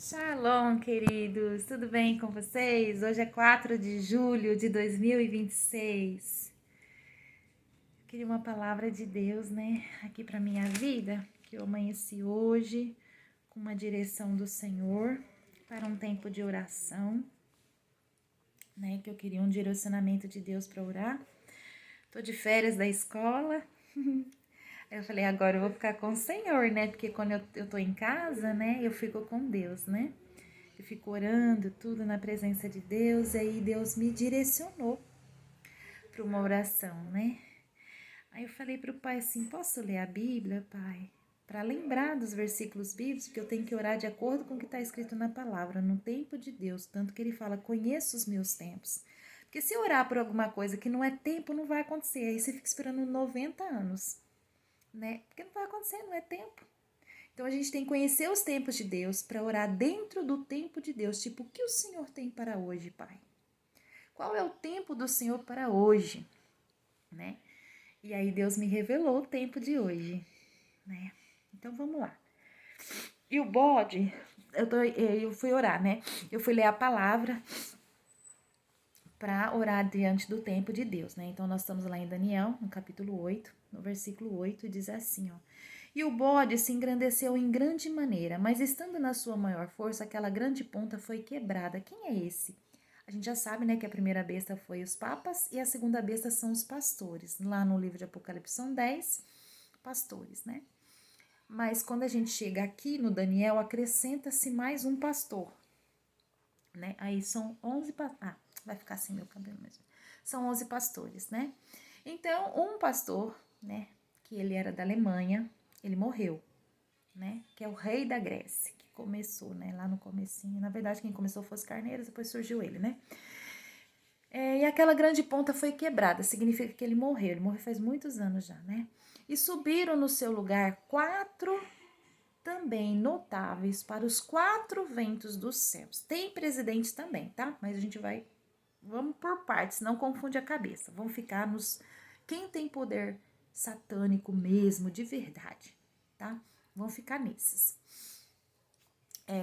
Shalom, queridos! Tudo bem com vocês? Hoje é 4 de julho de 2026. Queria uma palavra de Deus, né, aqui para minha vida, que eu amanheci hoje com uma direção do Senhor para um tempo de oração, né, que eu queria um direcionamento de Deus para orar. Tô de férias da escola. Aí eu falei, agora eu vou ficar com o Senhor, né? Porque quando eu tô em casa, né, eu fico com Deus, né? Eu fico orando, tudo na presença de Deus, e aí Deus me direcionou para uma oração, né? Aí eu falei para o pai assim, posso ler a Bíblia, pai? Para lembrar dos versículos bíblicos, porque eu tenho que orar de acordo com o que está escrito na palavra, no tempo de Deus, tanto que ele fala, conheço os meus tempos. Porque se orar por alguma coisa que não é tempo, não vai acontecer, aí você fica esperando 90 anos, né? Porque não vai acontecer, não é tempo. Então a gente tem que conhecer os tempos de Deus para orar dentro do tempo de Deus. Tipo, o que o Senhor tem para hoje, Pai? Qual é o tempo do Senhor para hoje, né? E aí Deus me revelou o tempo de hoje, né? Então vamos lá. E o bode, eu fui orar, né? Eu fui ler a palavra para orar diante do tempo de Deus, né? Então nós estamos lá em Daniel, no capítulo 8, no versículo 8, diz assim, ó. E o bode se engrandeceu em grande maneira, mas estando na sua maior força, aquela grande ponta foi quebrada. Quem é esse? A gente já sabe, né, que a primeira besta foi os papas e a segunda besta são os pastores. Lá no livro de Apocalipse são 10 pastores, né? Mas quando a gente chega aqui no Daniel, acrescenta-se mais um pastor, né? Aí são 11 pastores. Vai ficar assim meu cabelo mesmo. São 11 pastores, né? Então, um pastor, né, que ele era da Alemanha, ele morreu, né? Que é o rei da Grécia, que começou, né, lá no comecinho. Na verdade, quem começou foi os carneiros, depois surgiu ele, né? E aquela grande ponta foi quebrada, significa que ele morreu faz muitos anos já, né? E subiram no seu lugar 4 também notáveis para os 4 ventos dos céus. Tem presidente também, tá? Mas a gente vamos por partes, não confunde a cabeça. Vamos ficar nos quem tem poder satânico mesmo, de verdade, tá? Vamos ficar nesses.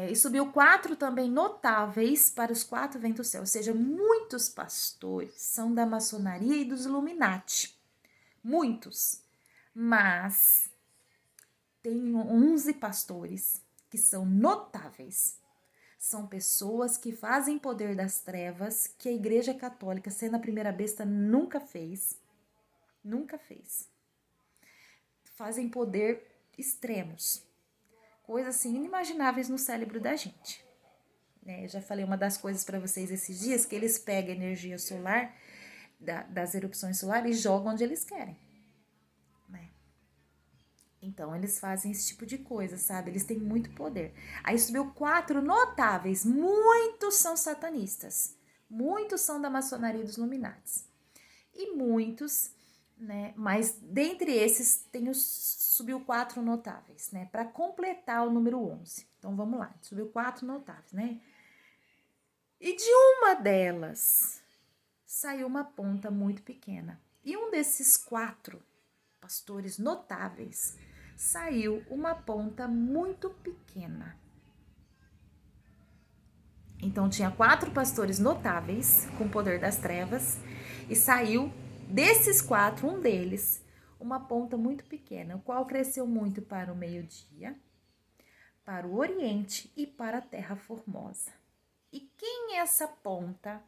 E subiu 4 também notáveis para os 4 ventos do céu, ou seja, muitos pastores são da maçonaria e dos Illuminati, muitos, mas tem 11 pastores que são notáveis. São pessoas que fazem poder das trevas, que a Igreja Católica, sendo a primeira besta, nunca fez. Nunca fez. Fazem poder extremos. Coisas assim inimagináveis no cérebro da gente. Eu já falei uma das coisas para vocês esses dias, que eles pegam a energia solar, das erupções solares, e jogam onde eles querem. Então, eles fazem esse tipo de coisa, sabe? Eles têm muito poder. Aí subiu 4 notáveis. Muitos são satanistas. Muitos são da maçonaria dos Illuminatis. E muitos, né? Mas dentre esses, subiu 4 notáveis, né? Para completar o número 11. Então, vamos lá. Subiu 4 notáveis, né? E de uma delas saiu uma ponta muito pequena. E um desses 4 pastores notáveis saiu uma ponta muito pequena. Então tinha 4 pastores notáveis com o poder das trevas e saiu desses 4, um deles, uma ponta muito pequena, o qual cresceu muito para o meio-dia, para o oriente e para a terra formosa. E quem é essa ponta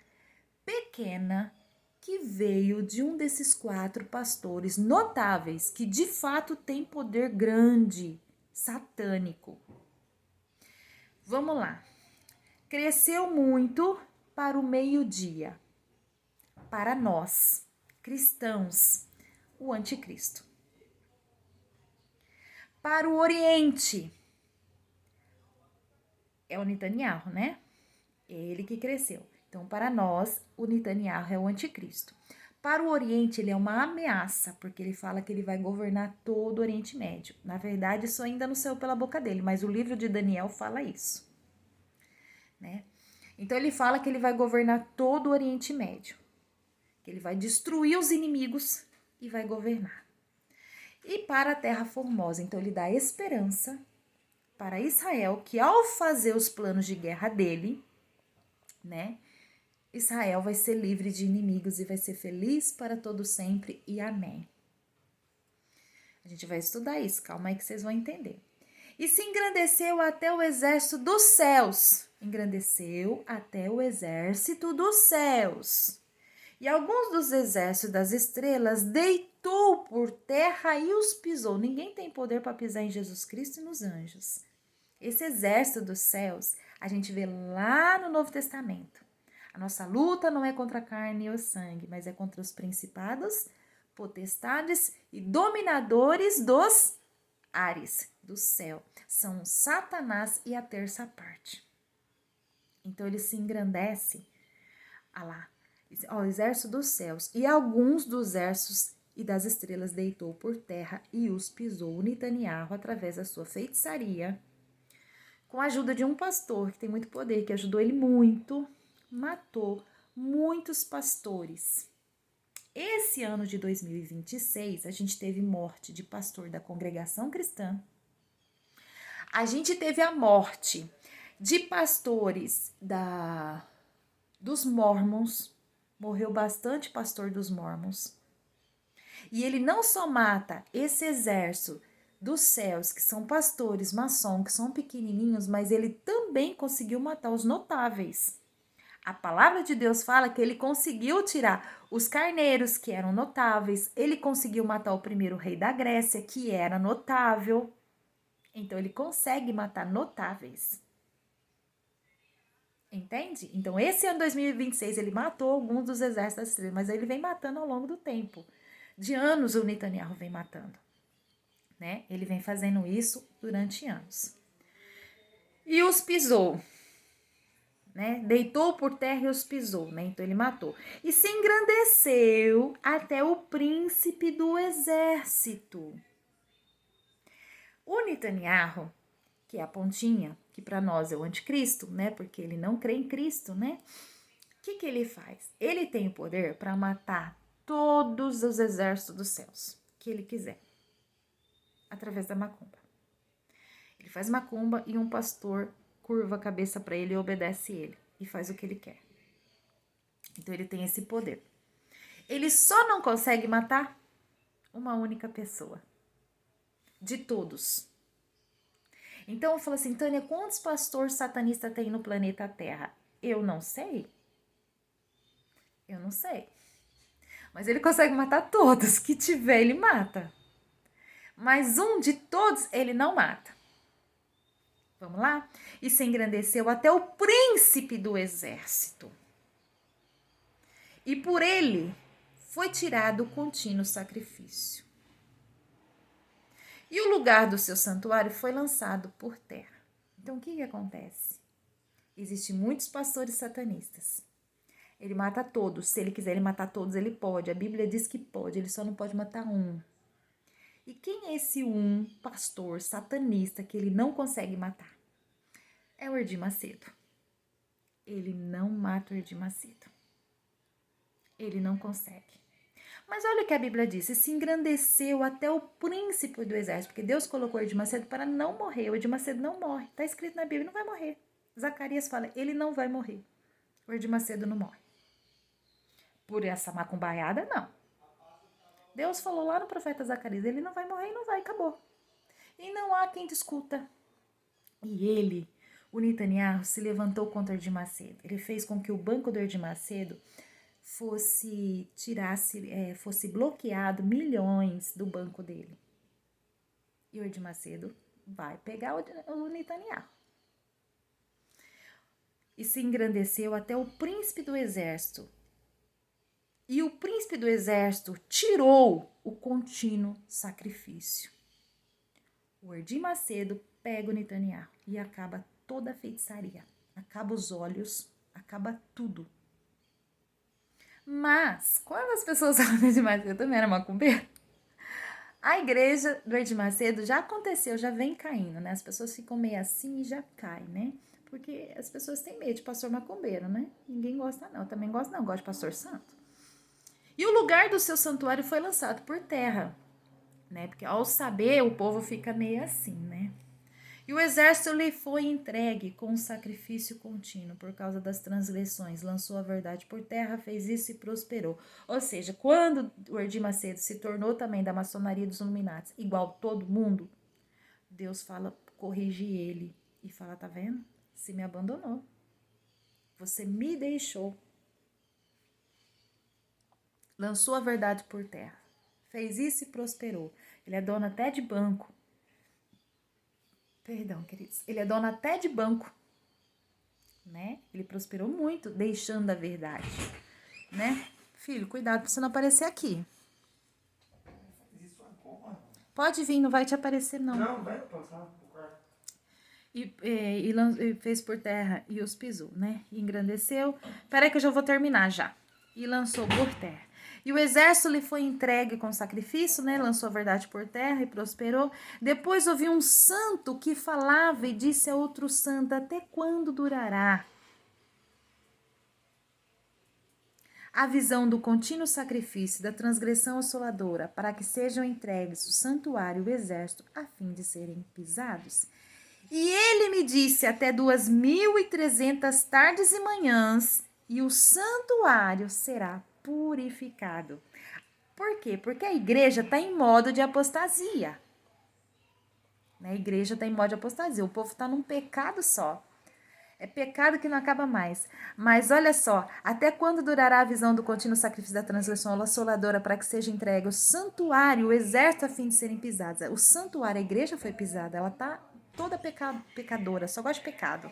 pequena que veio de um desses 4 pastores notáveis, que de fato tem poder grande, satânico? Vamos lá. Cresceu muito para o meio-dia, para nós, cristãos, o anticristo. Para o oriente, é o Netanyahu, né? É ele que cresceu. Então, para nós, o Netanyahu é o anticristo. Para o Oriente, ele é uma ameaça, porque ele fala que ele vai governar todo o Oriente Médio. Na verdade, isso ainda não saiu pela boca dele, mas o livro de Daniel fala isso, né? Então, ele fala que ele vai governar todo o Oriente Médio, que ele vai destruir os inimigos e vai governar. E para a Terra Formosa, então, ele dá esperança para Israel que ao fazer os planos de guerra dele, né, Israel vai ser livre de inimigos e vai ser feliz para todo sempre e amém. A gente vai estudar isso, calma aí que vocês vão entender. E se engrandeceu até o exército dos céus. Engrandeceu até o exército dos céus. E alguns dos exércitos das estrelas deitou por terra e os pisou. Ninguém tem poder para pisar em Jesus Cristo e nos anjos. Esse exército dos céus, a gente vê lá no Novo Testamento. A nossa luta não é contra a carne e o sangue, mas é contra os principados, potestades e dominadores dos ares, do céu. São Satanás e a terça parte. Então ele se engrandece, o exército dos céus, e alguns dos exércitos e das estrelas deitou por terra e os pisou. O Netanyahu, através da sua feitiçaria, com a ajuda de um pastor que tem muito poder, que ajudou ele muito, matou muitos pastores. Esse ano de 2026, a gente teve morte de pastor da congregação cristã. A gente teve a morte de pastores dos Mormons. Morreu bastante pastor dos Mormons. E ele não só mata esse exército dos céus, que são pastores maçom, que são pequenininhos, mas ele também conseguiu matar os notáveis. A palavra de Deus fala que ele conseguiu tirar os carneiros, que eram notáveis. Ele conseguiu matar o primeiro rei da Grécia, que era notável. Então, ele consegue matar notáveis. Entende? Então, esse ano 2026, ele matou alguns dos exércitos das estrelas, mas ele vem matando ao longo do tempo. De anos, o Netanyahu vem matando. Né? Ele vem fazendo isso durante anos. E os pisou. Né? Deitou por terra e os pisou, né? Então ele matou. E se engrandeceu até o príncipe do exército. O Netanyahu, que é a pontinha, que para nós é o anticristo, né? Porque ele não crê em Cristo, né? O que ele faz? Ele tem o poder para matar todos os exércitos dos céus que ele quiser, através da macumba. Ele faz macumba e um pastor curva a cabeça para ele e obedece ele e faz o que ele quer. Então ele tem esse poder. Ele só não consegue matar uma única pessoa de todos. Então eu falo assim, Tânia, quantos pastores satanistas tem no planeta Terra? Eu não sei. Eu não sei. Mas ele consegue matar todos que tiver, ele mata. Mas um de todos ele não mata. Vamos lá? E se engrandeceu até o príncipe do exército. E por ele foi tirado o contínuo sacrifício. E o lugar do seu santuário foi lançado por terra. Então, o que acontece? Existem muitos pastores satanistas. Ele mata todos. Se ele quiser matar todos, ele pode. A Bíblia diz que pode, ele só não pode matar um. E quem é esse um pastor satanista que ele não consegue matar? É o Edir Macedo. Ele não mata o Edir Macedo. Ele não consegue. Mas olha o que a Bíblia diz, se engrandeceu até o príncipe do exército, porque Deus colocou o Edir Macedo para não morrer. O Edir Macedo não morre, está escrito na Bíblia, não vai morrer. Zacarias fala, ele não vai morrer. O Edir Macedo não morre. Por essa macumbaiada, não. Deus falou lá no profeta Zacarias, ele não vai morrer e não vai, acabou. E não há quem discuta. E ele, o Netanyahu, se levantou contra o Edir Macedo. Ele fez com que o banco do Edir Macedo fosse bloqueado milhões do banco dele. E o Edir Macedo vai pegar o Netanyahu. E se engrandeceu até o príncipe do exército. E o príncipe do exército tirou o contínuo sacrifício. O Edir Macedo pega o Netanyahu e acaba toda a feitiçaria. Acaba os olhos, acaba tudo. Mas, quando as pessoas falam do Edir Macedo também era macumbeiro, a igreja do Edir Macedo já aconteceu, já vem caindo, né? As pessoas ficam meio assim e já caem, né? Porque as pessoas têm medo de pastor macumbeiro, né? Ninguém gosta não, eu também gosto não, gosto de pastor santo. E o lugar do seu santuário foi lançado por terra, né? Porque ao saber, o povo fica meio assim, né? E o exército lhe foi entregue com um sacrifício contínuo por causa das transgressões. Lançou a verdade por terra, fez isso e prosperou. Ou seja, quando o Edir Macedo se tornou também da maçonaria dos Illuminati, igual todo mundo, Deus fala, corrige ele. E fala, tá vendo? Você me abandonou. Você me deixou. Lançou a verdade por terra. Fez isso e prosperou. Ele é dono até de banco. Perdão, queridos. Ele é dono até de banco. Né? Ele prosperou muito, deixando a verdade. Né? Filho, cuidado pra você não aparecer aqui. Pode vir, não vai te aparecer, não. Não, vai passar. E fez por terra e os pisou, né? E engrandeceu. Peraí que eu já vou terminar já. E lançou por terra. E o exército lhe foi entregue com sacrifício, né? Lançou a verdade por terra e prosperou. Depois ouviu um santo que falava e disse a outro santo, até quando durará a visão do contínuo sacrifício, da transgressão assoladora, para que sejam entregues o santuário e o exército, a fim de serem pisados? E ele me disse até 2.300 tardes e manhãs, e o santuário será purificado. Por quê? Porque a igreja está em modo de apostasia. A igreja está em modo de apostasia. O povo está num pecado só. É pecado que não acaba mais. Mas olha só, até quando durará a visão do contínuo sacrifício da transgressão assoladora para que seja entregue o santuário, o exército a fim de serem pisados? O santuário, a igreja foi pisada, ela está toda pecadora, só gosta de pecado.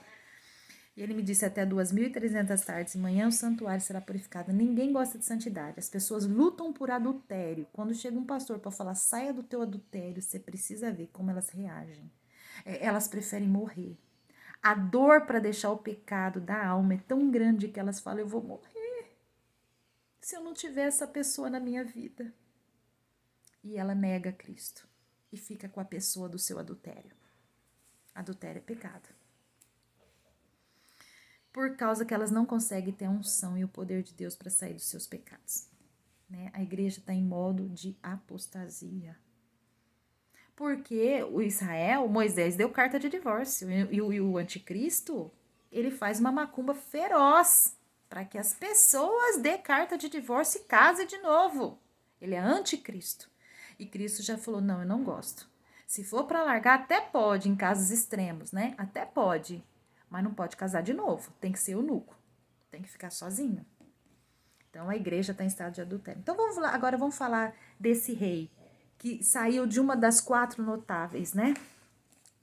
E ele me disse até 2.300 tardes e manhã o santuário será purificado. Ninguém gosta de santidade. As pessoas lutam por adultério. Quando chega um pastor para falar, saia do teu adultério, você precisa ver como elas reagem. Elas preferem morrer. A dor para deixar o pecado da alma é tão grande que elas falam, eu vou morrer se eu não tiver essa pessoa na minha vida. E ela nega Cristo e fica com a pessoa do seu adultério. Adultério é pecado. Por causa que elas não conseguem ter a unção e o poder de Deus para sair dos seus pecados. Né? A igreja está em modo de apostasia. Porque o Israel, Moisés deu carta de divórcio. E o anticristo, ele faz uma macumba feroz para que as pessoas dê carta de divórcio e casem de novo. Ele é anticristo. E Cristo já falou, não, eu não gosto. Se for para largar, até pode, em casos extremos, né? Até pode. Mas não pode casar de novo. Tem que ser eunuco. Tem que ficar sozinho. Então, a igreja está em estado de adultério. Então, agora vamos falar desse rei que saiu de uma das 4 notáveis, né?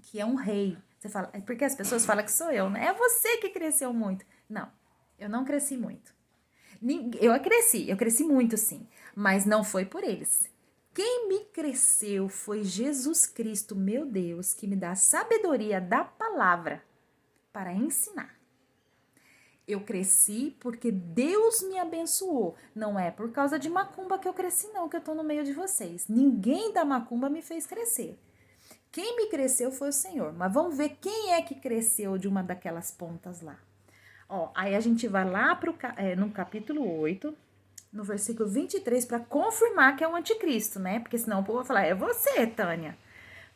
Que é um rei. Você fala, é porque as pessoas falam que sou eu, né? É você que cresceu muito. Não, eu não cresci muito. Eu cresci muito sim, mas não foi por eles. Quem me cresceu foi Jesus Cristo, meu Deus, que me dá a sabedoria da palavra para ensinar. Eu cresci porque Deus me abençoou. Não é por causa de macumba que eu cresci, não, que eu tô no meio de vocês. Ninguém da macumba me fez crescer. Quem me cresceu foi o Senhor. Mas vamos ver quem é que cresceu de uma daquelas pontas lá. Ó, aí a gente vai lá no capítulo 8, no versículo 23, para confirmar que é o anticristo, né? Porque senão o povo vai falar, é você, Tânia.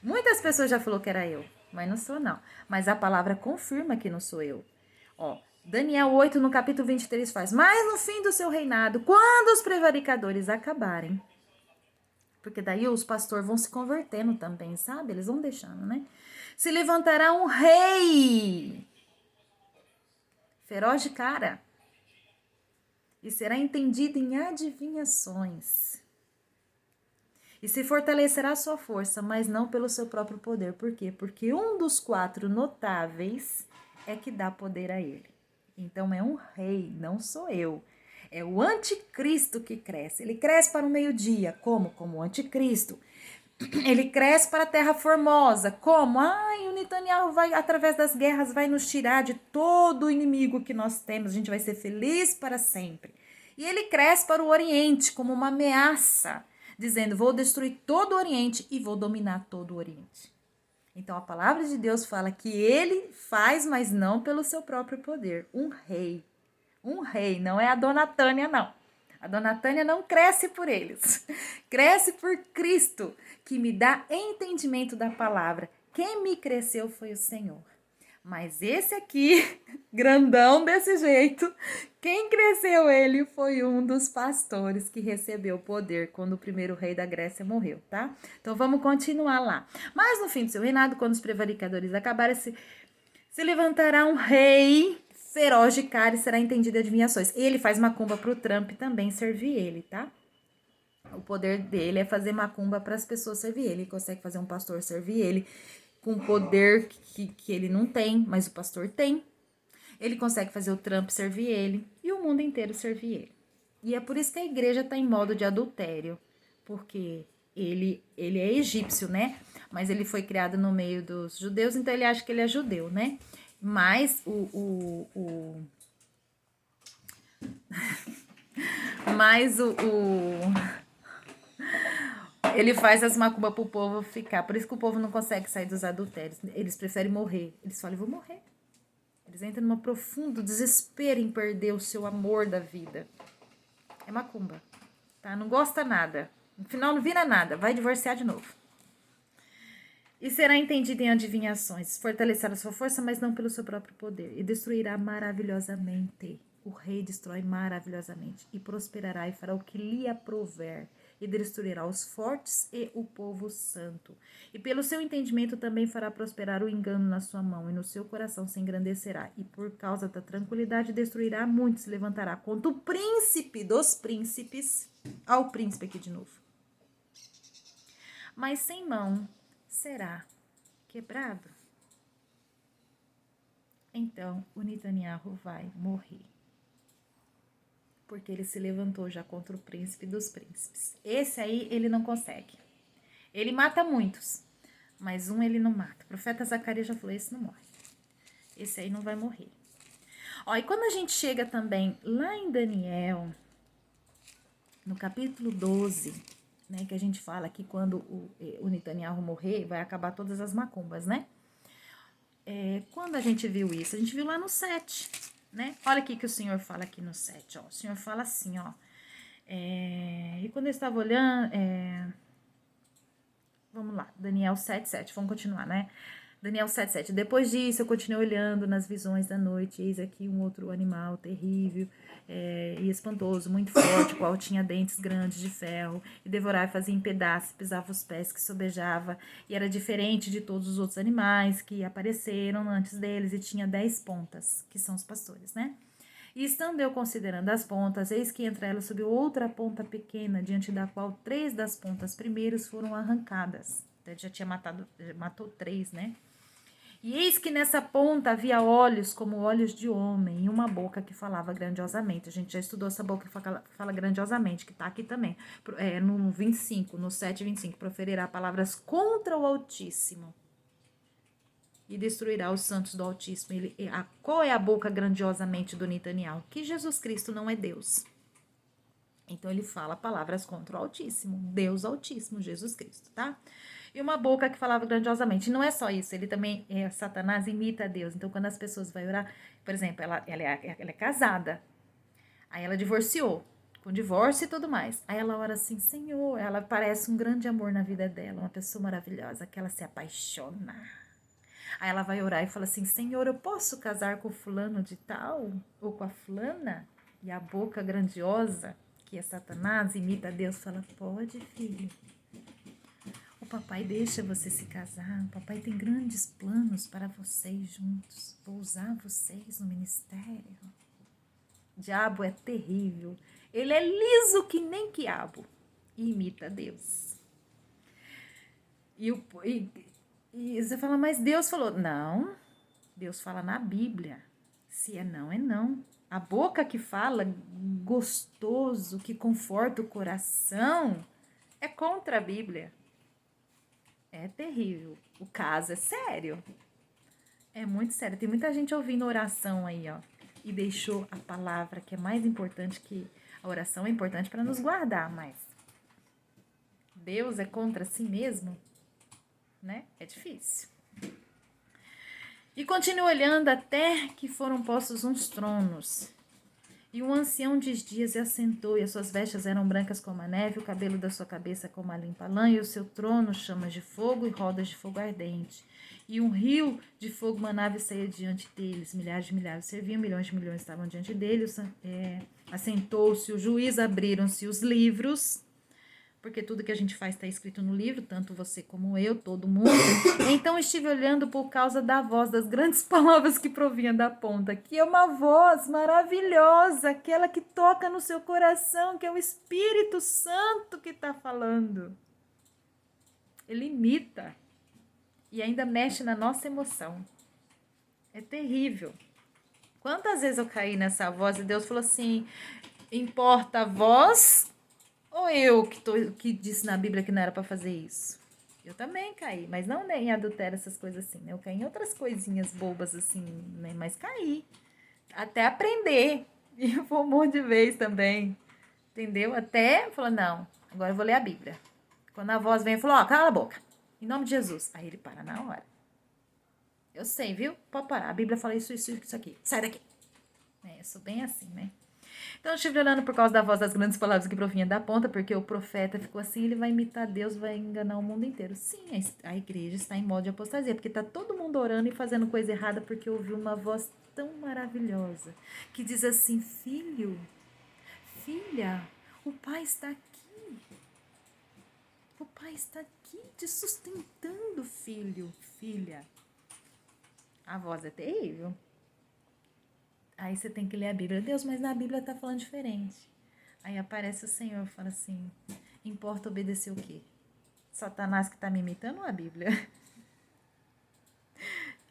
Muitas pessoas já falou que era eu, mas não sou não. Mas a palavra confirma que não sou eu. Ó, Daniel 8, no capítulo 23, faz, mas no fim do seu reinado, quando os prevaricadores acabarem, porque daí os pastores vão se convertendo também, sabe? Eles vão deixando, né? Se levantará um rei, feroz de cara, e será entendido em adivinhações. E se fortalecerá a sua força, mas não pelo seu próprio poder. Por quê? Porque um dos 4 notáveis é que dá poder a ele. Então é um rei, não sou eu. É o anticristo que cresce. Ele cresce para o meio-dia. Como? Como o anticristo. Ele cresce para a terra formosa. Como? O Netanyahu vai, através das guerras, vai nos tirar de todo o inimigo que nós temos. A gente vai ser feliz para sempre. E ele cresce para o Oriente como uma ameaça, dizendo, vou destruir todo o Oriente e vou dominar todo o Oriente. Então, a palavra de Deus fala que ele faz, mas não pelo seu próprio poder. Um rei, não é a dona Tânia, não. A dona Tânia não cresce por eles. Cresce por Cristo, que me dá entendimento da palavra. Quem me cresceu foi o Senhor. Mas esse aqui, grandão desse jeito, quem cresceu ele foi um dos pastores que recebeu o poder quando o primeiro rei da Grécia morreu, tá? Então vamos continuar lá. Mas no fim do seu reinado, quando os prevaricadores acabarem, se levantará um rei feroz de cara e será entendido de adivinhações. Ele faz macumba pro Trump também servir ele, tá? O poder dele é fazer macumba para as pessoas servir ele. Ele consegue fazer um pastor servir ele com poder que ele não tem, mas o pastor tem. Ele consegue fazer o Trump servir ele e o mundo inteiro servir ele. E é por isso que a igreja está em modo de adultério, porque ele é egípcio, né? Mas ele foi criado no meio dos judeus, então ele acha que ele é judeu, né? Mas ele faz as macumbas pro povo ficar. Por isso que o povo não consegue sair dos adultérios. Eles preferem morrer. Eles falam, eu vou morrer. Eles entram num profundo desespero em perder o seu amor da vida. É macumba, tá? Não gosta nada. No final não vira nada. Vai divorciar de novo. E será entendido em adivinhações. Fortalecerá a sua força, mas não pelo seu próprio poder. E destruirá maravilhosamente. O rei destrói maravilhosamente. E prosperará e fará o que lhe aprouver. E destruirá os fortes e o povo santo. E pelo seu entendimento também fará prosperar o engano na sua mão, e no seu coração se engrandecerá. E por causa da tranquilidade destruirá muitos, se levantará contra o príncipe dos príncipes. Ao príncipe aqui de novo. Mas sem mão será quebrado. Então o Netanyahu vai morrer. Porque ele se levantou já contra o príncipe dos príncipes. Esse aí ele não consegue. Ele mata muitos, mas um ele não mata. O profeta Zacarias já falou, esse não morre. Esse aí não vai morrer. Ó, e quando a gente chega também lá em Daniel, no capítulo 12, né, que a gente fala que quando o Netanyahu morrer, vai acabar todas as macumbas, né? Quando a gente viu isso? A gente viu lá no 7, né? Olha aqui que o Senhor fala aqui no 7, ó. O Senhor fala assim, ó. E quando eu estava olhando... vamos lá, Daniel 7:7, vamos continuar, né? Daniel 7:7. Depois disso, eu continuei olhando nas visões da noite, eis aqui um outro animal terrível e espantoso, muito forte, qual tinha dentes grandes de ferro, e devorava e fazia em pedaços, pisava os pés, que sobejava, e era diferente de todos os outros animais que apareceram antes deles, e tinha 10 pontas, que são os pastores, né? E estando eu considerando as pontas, eis que entre elas subiu outra ponta pequena, diante da qual 3 das pontas primeiras foram arrancadas. Então, ele já tinha matou 3, né? E eis que nessa ponta havia olhos como olhos de homem, e uma boca que falava grandiosamente. A gente já estudou essa boca que fala grandiosamente, que tá aqui também. No 25, no 7:25, proferirá palavras contra o Altíssimo e destruirá os santos do Altíssimo. Qual é a boca grandiosamente do Netanyahu? Que Jesus Cristo não é Deus. Então ele fala palavras contra o Altíssimo, Deus Altíssimo, Jesus Cristo, tá? E uma boca que falava grandiosamente. Não é só isso, ele também, Satanás imita a Deus. Então quando as pessoas vão orar, por exemplo, ela é casada, aí ela divorciou, com divórcio e tudo mais. Aí ela ora assim, Senhor, ela parece um grande amor na vida dela, uma pessoa maravilhosa, que ela se apaixona. Aí ela vai orar e fala assim, Senhor, eu posso casar com o fulano de tal? Ou com a fulana? E a boca grandiosa, que é Satanás, imita a Deus, fala, pode, filho. O papai deixa você se casar, o papai tem grandes planos para vocês juntos. Vou usar vocês no ministério. O diabo é terrível. Ele é liso que nem quiabo. E imita a Deus. E você fala, mas Deus falou. Não, Deus fala na Bíblia. Se é não, é não. A boca que fala gostoso, que conforta o coração, é contra a Bíblia. É terrível. O caso é sério. É muito sério. Tem muita gente ouvindo oração aí, ó. E deixou a palavra, que é mais importante que... A oração é importante para nos guardar, mas... Deus é contra si mesmo, né? É difícil. E continua olhando até que foram postos uns tronos. E um ancião de dias se assentou, e as suas vestes eram brancas como a neve, o cabelo da sua cabeça como a limpa lã, e o seu trono chamas de fogo e rodas de fogo ardente. E um rio de fogo manava e saía diante deles. Milhares de milhares serviam, milhões de milhões estavam diante deles. Assentou-se o juiz, abriram-se os livros, porque tudo que a gente faz está escrito no livro, tanto você como eu, todo mundo. Então estive olhando por causa da voz, das grandes palavras que provinha da ponta, que é uma voz maravilhosa, aquela que toca no seu coração, que é o Espírito Santo que está falando. Ele imita e ainda mexe na nossa emoção. É terrível. Quantas vezes eu caí nessa voz e Deus falou assim, importa a voz ou eu que disse na Bíblia que não era para fazer isso? Eu também caí, mas não em adultério, essas coisas assim, né? Eu caí em outras coisinhas bobas assim, né? Mas caí. Até aprender. E eu vou um monte de vez também. Entendeu? Até falar, não, agora eu vou ler a Bíblia. Quando a voz vem e falou, ó, cala a boca. Em nome de Jesus. Aí ele para na hora. Eu sei, viu? Pode parar. A Bíblia fala isso aqui. Sai daqui. Eu sou bem assim, né? Então eu estive olhando por causa da voz das grandes palavras que provinha da ponta, porque o profeta ficou assim, ele vai imitar Deus, vai enganar o mundo inteiro. Sim, a igreja está em modo de apostasia, porque está todo mundo orando e fazendo coisa errada, porque ouviu uma voz tão maravilhosa, que diz assim, filho, filha, o Pai está aqui. O Pai está aqui te sustentando, filho, filha. A voz é terrível. Aí você tem que ler a Bíblia. Deus, mas na Bíblia tá falando diferente. Aí aparece o Senhor e fala assim, importa obedecer o quê? Satanás que tá me imitando ou a Bíblia?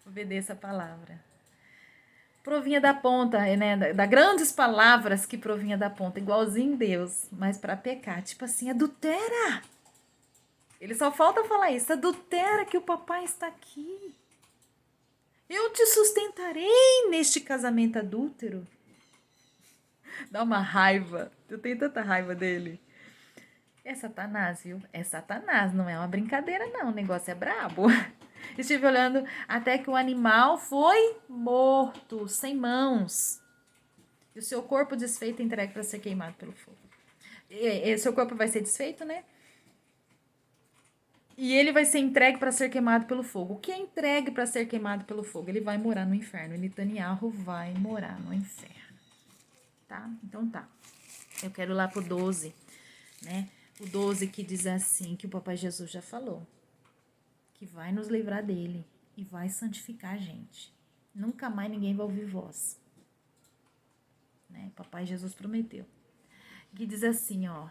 Obedeça a palavra. Provinha da ponta, né? Da grandes palavras que provinha da ponta, igualzinho Deus, mas para pecar. Tipo assim, adultera! Ele só falta falar isso, adultera que o papai está aqui. Eu te sustentarei neste casamento adúltero. Dá uma raiva. Eu tenho tanta raiva dele. É Satanás, viu? É Satanás, não é uma brincadeira, não. O negócio é brabo. Estive olhando até que o animal foi morto, sem mãos. E o seu corpo desfeito entregue para ser queimado pelo fogo. E seu corpo vai ser desfeito, né? E ele vai ser entregue para ser queimado pelo fogo. O que é entregue para ser queimado pelo fogo? Ele vai morar no inferno. Netanyahu vai morar no inferno. Tá? Então tá. Eu quero ir lá pro 12, né? O 12 que diz assim, que o papai Jesus já falou. Que vai nos livrar dele e vai santificar a gente. Nunca mais ninguém vai ouvir voz. Né? Papai Jesus prometeu. Que diz assim, ó.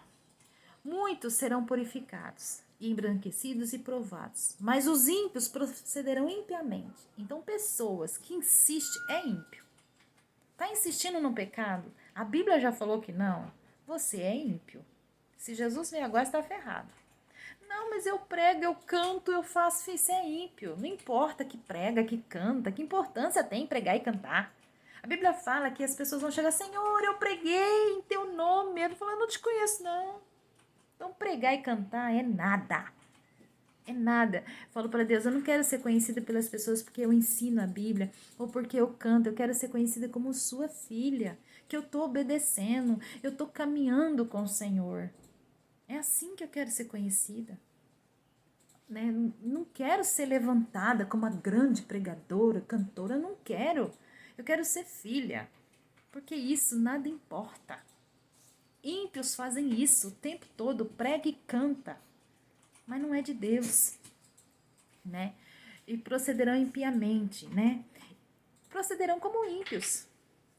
Muitos serão purificados, embranquecidos e provados, mas os ímpios procederão impiamente. Então, pessoas que insistem, é ímpio. Tá insistindo no pecado? A Bíblia já falou que não. Você é ímpio. Se Jesus vier agora, está ferrado. Não, mas eu prego, eu canto, eu faço, isso é ímpio. Não importa que prega, que canta, que importância tem pregar e cantar. A Bíblia fala que as pessoas vão chegar, Senhor, eu preguei em teu nome. Ele fala, não te conheço, não. Então, pregar e cantar é nada. É nada. Falo para Deus, eu não quero ser conhecida pelas pessoas porque eu ensino a Bíblia ou porque eu canto. Eu quero ser conhecida como sua filha, que eu estou obedecendo, eu estou caminhando com o Senhor. É assim que eu quero ser conhecida. Né? Não quero ser levantada como uma grande pregadora, cantora. Não quero. Eu quero ser filha, porque isso nada importa. Ímpios fazem isso o tempo todo, prega e canta, mas não é de Deus, né? E procederão impiamente, né? Procederão como ímpios.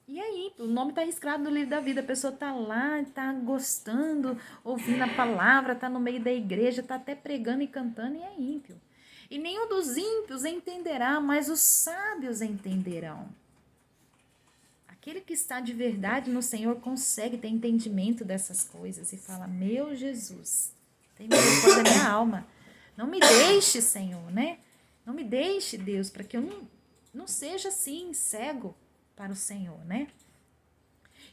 E é ímpio, o nome está escrito no livro da vida, a pessoa está lá, está gostando, ouvindo a palavra, está no meio da igreja, está até pregando e cantando e é ímpio. E nenhum dos ímpios entenderá, mas os sábios entenderão. Aquele que está de verdade no Senhor consegue ter entendimento dessas coisas e fala, meu Jesus, tem misericórdia da minha alma. Não me deixe, Senhor, né? Não me deixe, Deus, para que eu não seja assim, cego para o Senhor, né?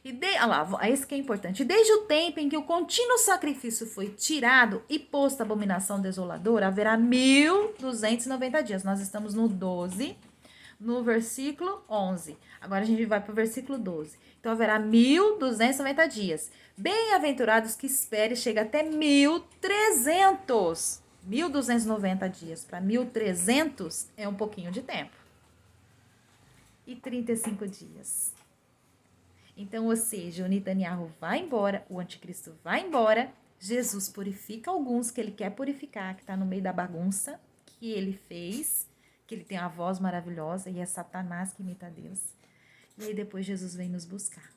Olha lá, esse que é importante. Desde o tempo em que o contínuo sacrifício foi tirado e posto a abominação desoladora, haverá 1290 dias. Nós estamos no 12. no versículo 11. Agora a gente vai para o versículo 12. Então haverá 1.290 dias. Bem-aventurados que espere chega até 1.300. 1.290 dias para 1.300 é um pouquinho de tempo. E 35 dias. Então, ou seja, o Netanyahu vai embora, o anticristo vai embora, Jesus purifica alguns que ele quer purificar, que está no meio da bagunça que ele fez, que ele tem uma voz maravilhosa e é Satanás que imita Deus. E aí depois Jesus vem nos buscar.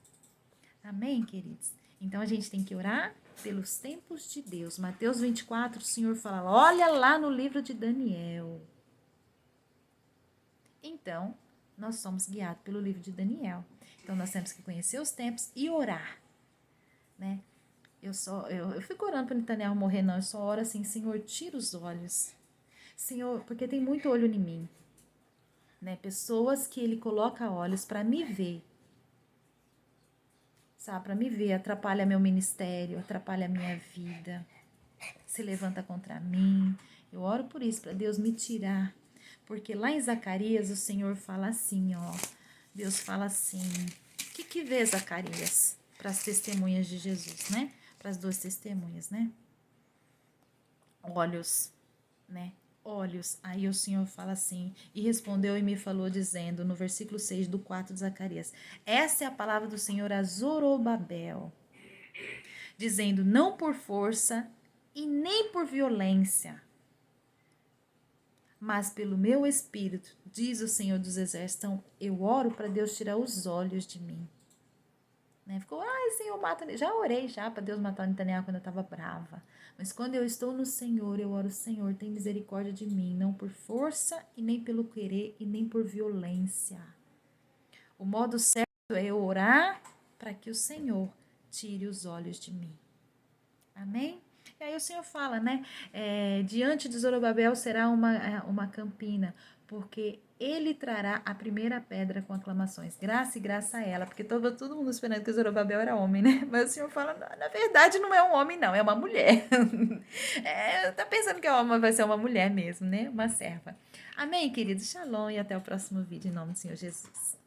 Amém, queridos? Então a gente tem que orar pelos tempos de Deus. Mateus 24, o Senhor fala, olha lá no livro de Daniel. Então, nós somos guiados pelo livro de Daniel. Então, nós temos que conhecer os tempos e orar, né? Eu fico orando para o Netanyahu morrer, não. Eu só oro assim, Senhor, tira os olhos. Senhor, porque tem muito olho em mim, né? Pessoas que ele coloca olhos para me ver, sabe? Para me ver, atrapalha meu ministério, atrapalha minha vida, se levanta contra mim. Eu oro por isso, para Deus me tirar. Porque lá em Zacarias o Senhor fala assim, ó. Deus fala assim, o que vê Zacarias? Para as testemunhas de Jesus, né? Para as duas testemunhas, né? Olhos, né? Olhos. Aí o Senhor fala assim, e respondeu e me falou dizendo, no versículo 6 do 4 de Zacarias, essa é a palavra do Senhor a Zorobabel, dizendo, não por força e nem por violência, mas pelo meu espírito, diz o Senhor dos Exércitos. Então, eu oro para Deus tirar os olhos de mim. Né? Ficou, ai, Senhor, mata. Já orei já para Deus matar o Netanyahu quando eu estava brava. Mas quando eu estou no Senhor, eu oro, Senhor, tem misericórdia de mim, não por força e nem pelo querer e nem por violência. O modo certo é eu orar para que o Senhor tire os olhos de mim. Amém? E aí o Senhor fala, né? Diante de Zorobabel será uma campina, porque ele trará a primeira pedra com aclamações. Graça e graça a ela, porque todo mundo esperando que Zorobabel era homem, né? Mas o Senhor fala, na verdade não é um homem não, é uma mulher. Tá pensando que a alma vai ser uma mulher mesmo, né? Uma serva. Amém, queridos? Shalom e até o próximo vídeo, em nome do Senhor Jesus.